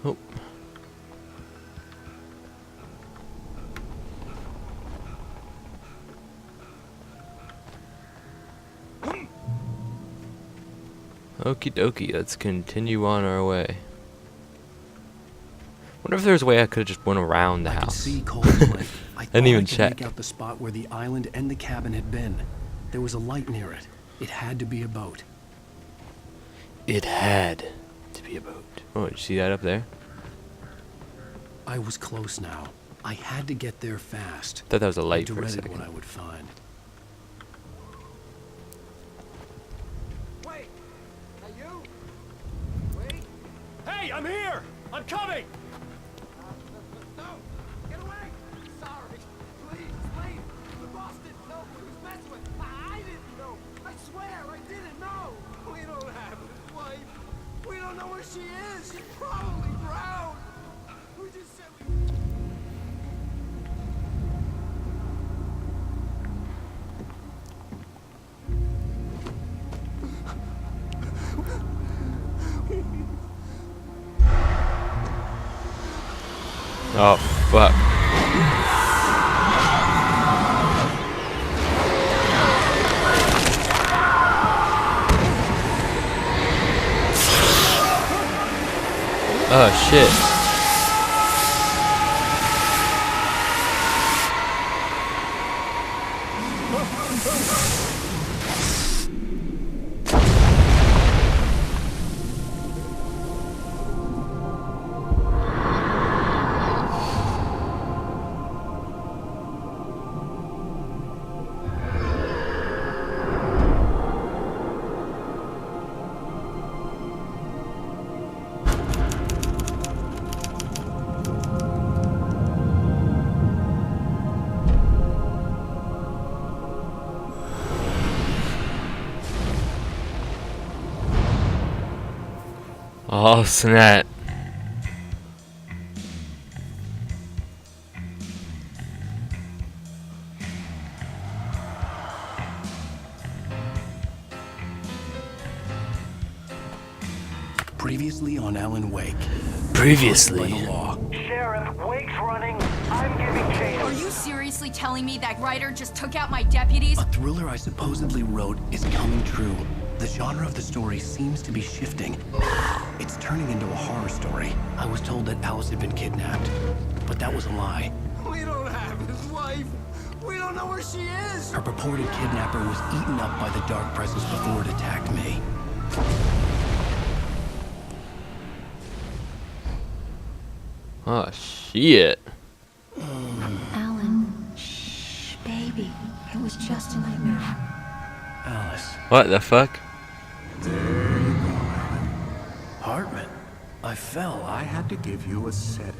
Oh. Okie dokie, let's continue on our way. Wonder if there's a way I could have just went around the I could house. see Cole's Lake. I Didn't even could check. make out the spot where the island and the cabin had been. There was a light near it. It had to be a boat. It had to be a boat. Oh, did you see that up there? I was close now. I had to get there fast. Thought that was a I light for a dreaded second. what I would find. Wait! Are you? Wait! Hey, I'm here! I'm coming! No! Get away! Sorry. Please, leave! The boss didn't know who he was messing with. I didn't know. I swear, I didn't know. We don't have his wife. We don't know where she is. She's probably drowned. We just said we... Oh, fuck. Oh, shit. Oh, snap. Previously on Alan Wake. Previously. By the law. Sheriff, Wake's running. I'm giving chase. Are you seriously telling me that writer just took out my deputies? A thriller I supposedly wrote is coming true. The genre of the story seems to be shifting. It's turning into a horror story. I was told that Alice had been kidnapped, but that was a lie. We don't have his wife. We don't know where she is. Her purported kidnapper was eaten up by the dark presence before it attacked me. Oh, shit. Alan, shh, baby. It was just a nightmare. Alice. What the fuck? Hartman. I fell. I had to give you a sedative.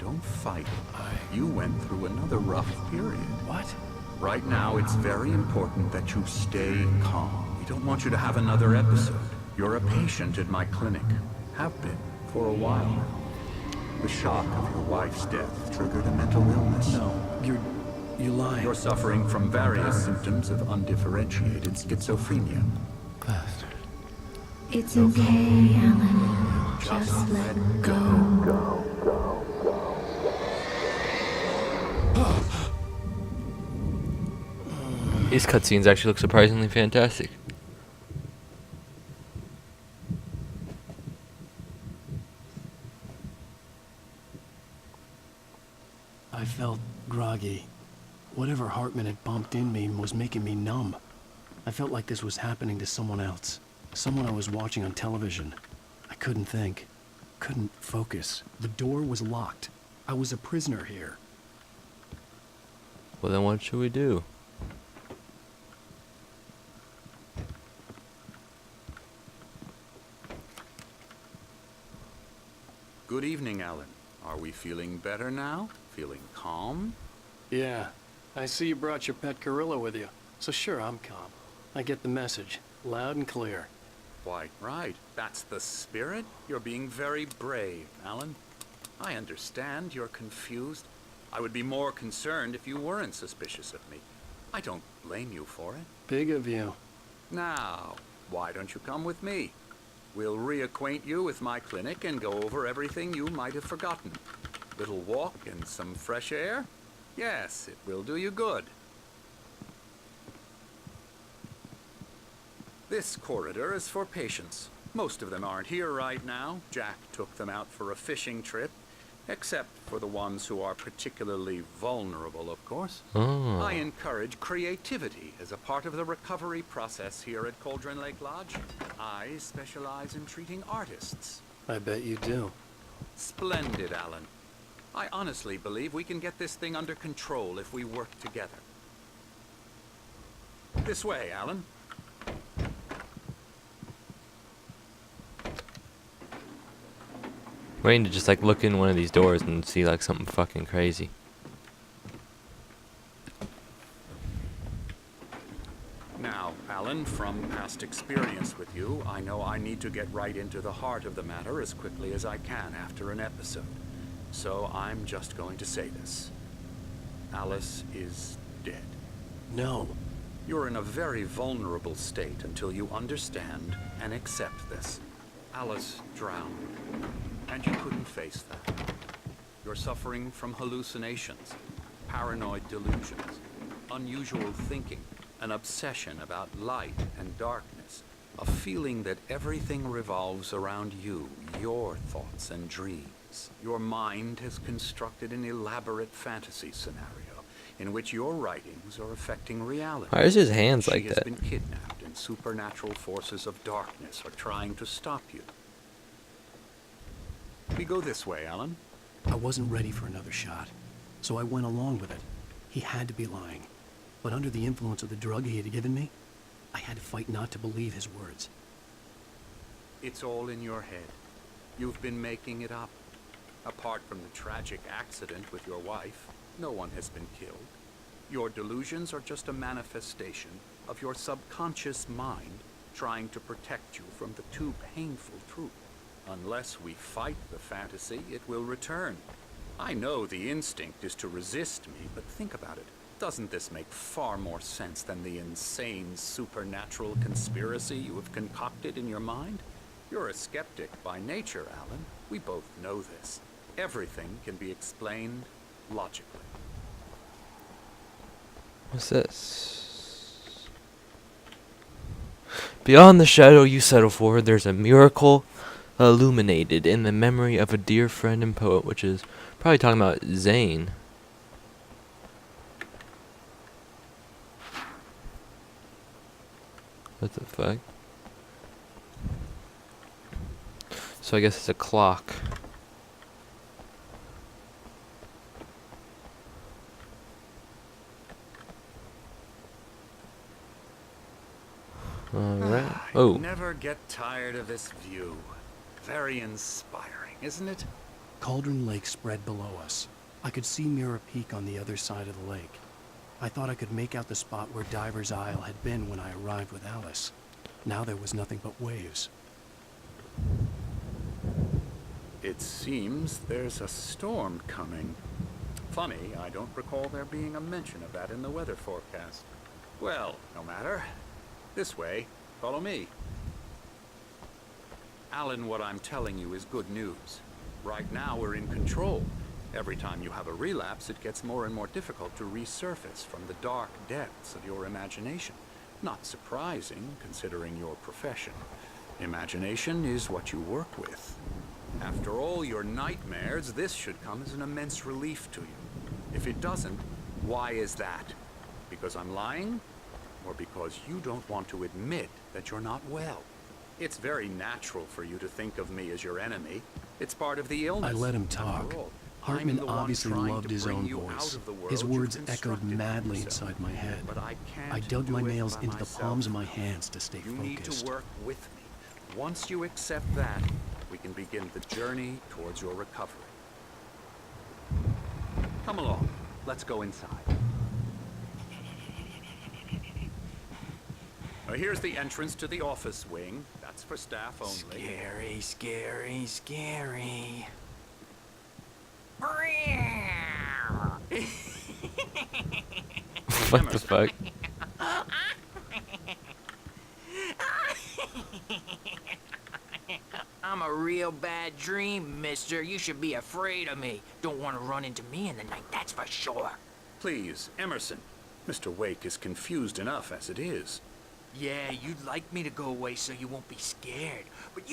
Don't fight. You went through another rough period. What? Right now, it's very important that you stay calm. We don't want you to have another episode. You're a patient at my clinic. Have been for a while now. The shock of your wife's death triggered a mental illness. No, you're lying. You're suffering from various symptoms of undifferentiated schizophrenia. Bastard. It's okay, Alan. Just let go. These cutscenes actually look surprisingly fantastic. I felt groggy. Whatever Hartman had bumped in me was making me numb. I felt like this was happening to someone else. Someone I was watching on television. I couldn't think. Couldn't focus. The door was locked. I was a prisoner here. Well, then what should we do? Good evening, Alan. Are we feeling better now? Feeling calm? Yeah. I see you brought your pet gorilla with you. So sure, I'm calm. I get the message. Loud and clear. Quite right. That's the spirit. You're being very brave, Alan. I understand you're confused. I would be more concerned if you weren't suspicious of me. I don't blame you for it. Big of you. Now, why don't you come with me? We'll reacquaint you with my clinic and go over everything you might have forgotten. Little walk and some fresh air? Yes, it will do you good. This corridor is for patients. Most of them aren't here right now. Jack took them out for a fishing trip. Except for the ones who are particularly vulnerable, of course. Oh. I encourage creativity as a part of the recovery process here at Cauldron Lake Lodge. I specialize in treating artists. I bet you do. Splendid, Alan. I honestly believe we can get this thing under control if we work together. This way, Alan. Waiting to just like look in one of these doors and see like something fucking crazy. Now, Alan, from past experience with you, I know I need to get right into the heart of the matter as quickly as I can after an episode. So I'm just going to say this. Alice is dead. No. You're in a very vulnerable state until you understand and accept this. Alice drowned, and you couldn't face that. You're suffering from hallucinations, paranoid delusions, unusual thinking, an obsession about light and darkness, a feeling that everything revolves around you, your thoughts and dreams. Your mind has constructed an elaborate fantasy scenario in which your writings are affecting reality. Why is his hands like She that? has been kidnapped, and supernatural forces of darkness are trying to stop you. We go this way, Alan. I wasn't ready for another shot, so I went along with it. He had to be lying. But under the influence of the drug he had given me, I had to fight not to believe his words. It's all in your head. You've been making it up. Apart from the tragic accident with your wife, no one has been killed. Your delusions are just a manifestation of your subconscious mind trying to protect you from the too painful truth. Unless we fight the fantasy, it will return. I know the instinct is to resist me, but think about it. Doesn't this make far more sense than the insane supernatural conspiracy you have concocted in your mind? You're a skeptic by nature, Alan. We both know this. Everything can be explained logically. What's this? Beyond the shadow you settle for, there's a miracle illuminated in the memory of a dear friend and poet, which is probably talking about Zane. What the fuck? So I guess it's a clock. Alright. Oh. I never get tired of this view. Very inspiring, isn't it? Cauldron Lake spread below us. I could see Mirror Peak on the other side of the lake. I thought I could make out the spot where Diver's Isle had been when I arrived with Alice. Now there was nothing but waves. It seems there's a storm coming. Funny, I don't recall there being a mention of that in the weather forecast. Well, no matter. This way. Follow me. Alan, what I'm telling you is good news. Right now we're in control. Every time you have a relapse, it gets more and more difficult to resurface from the dark depths of your imagination. Not surprising, considering your profession. Imagination is what you work with. After all your nightmares, this should come as an immense relief to you. If it doesn't, why is that? Because I'm lying? Or because you don't want to admit that you're not well? It's very natural for you to think of me as your enemy. It's part of the illness. I let him After talk. all, Hartman I'm the one obviously trying loved to his bring own you voice. out of the world His you've words echoed constructed madly yourself. inside my head. But I can't I dug my do it nails by into the myself. palms of my hands to stay You need focused. to work with me. Once you accept that, we can begin the journey towards your recovery. Come along. Let's go inside. Here's the entrance to the office wing. That's for staff only. Scary, scary, scary. What the fuck? I'm a real bad dream, mister. You should be afraid of me. Don't want to run into me in the night, that's for sure. Please, Emerson. Mr. Wake is confused enough as it is. Yeah, you'd like me to go away so you won't be scared. But